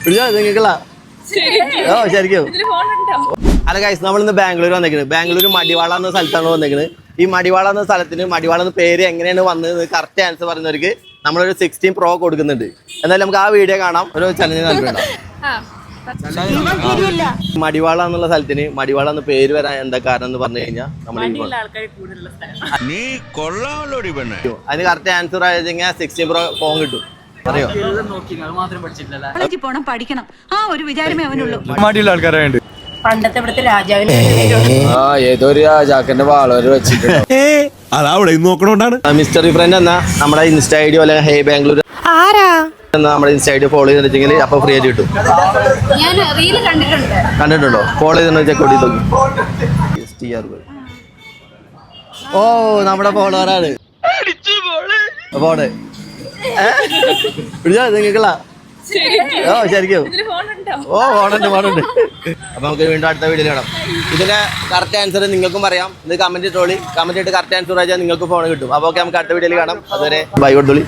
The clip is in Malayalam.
നിങ്ങൾക്കുള്ള ഓ ശരിക്കും. അല്ല ഗൈസ്, നമ്മളിന്ന് ബാംഗ്ലൂർ വന്നേക്കുന്നത്. ബാംഗ്ലൂർ മടിവാള എന്ന സ്ഥലത്താണ് വന്നേക്കുന്നത്. ഈ മടിവാള എന്ന സ്ഥലത്തിന് മടിവാള എന്ന പേര് എങ്ങനെയാണ് വന്നത് കറക്റ്റ് ആൻസർ പറയുന്നവർക്ക് നമ്മളൊരു 16 Pro കൊടുക്കുന്നുണ്ട്. എന്നാലും നമുക്ക് ആ വീഡിയോ കാണാം. ഒരു ചലഞ്ച് നൽകുന്നുണ്ടോ? മടിവാള എന്നുള്ള സ്ഥലത്തിന് മടിവാള എന്ന പേര് വരാൻ എന്താ കാരണം എന്ന് പറഞ്ഞു കഴിഞ്ഞാൽ നീ കൊള്ളാമല്ലോടി പെണ്ണേ. അതിന് കറക്റ്റ് ആൻസർ ആയത് 16 Pro ഫോൺ കിട്ടും. അറിയോ? പഠിക്കണം ആ ഒരു വിചാരമേ അവനുള്ളൂ. മടിയുള്ള ആൾക്കാരായുണ്ട്. പണ്ടത്തെ ഇവിടുത്തെ രാജാവിന് ഏതോ ഒരു രാജാക്കന്റെ വാളവര് വെച്ചിട്ടുണ്ട്. അതവിടെ നോക്കണോണ്ടാണ്. മിസ്റ്ററി ഫ്രണ്ട് എന്നാ നമ്മുടെ ഇൻസ്റ്റ ഐഡിയോ അല്ലെ ഹേ ബാംഗ്ലൂർ നമ്മുടെ ഇൻസ്റ്റ ഐഡിയോ ഫോളോ ചെയ്തിട്ടുണ്ടെങ്കിൽ അപ്പൊ ഫ്രീ ആയിട്ട് കിട്ടും. ഞാൻ റീൽ കണ്ടിട്ടുണ്ടോ? ഫോളോ ചെയ്തിട്ടുണ്ടെങ്കിൽ ചെക്ക് ചെയ്ത് നോക്കി. ഓ നമ്മുടെ ഫോളോവറാണ്. ഫോണ് നിങ്ങൾക്കുള്ള ഓ ശരിക്കും. ഓ ഫോണുണ്ട്. അപ്പൊ നമുക്ക് വീണ്ടും അടുത്ത വീഡിയോ കാണാം. ഇതിന്റെ കറക്റ്റ് ആൻസർ നിങ്ങൾക്കും പറയാം. ഇത് കമന്റ് ഇട്ടോളി. കമന്റ് ഇട്ട് കറക്റ്റ് ആൻസർ അയച്ചാൽ നിങ്ങൾക്ക് ഫോൺ കിട്ടും. അപ്പൊ ഓക്കെ, നമുക്ക് അടുത്ത വീഡിയോയിൽ കാണാം. അതുവരെ ബൈ കൊടുത്തോളി.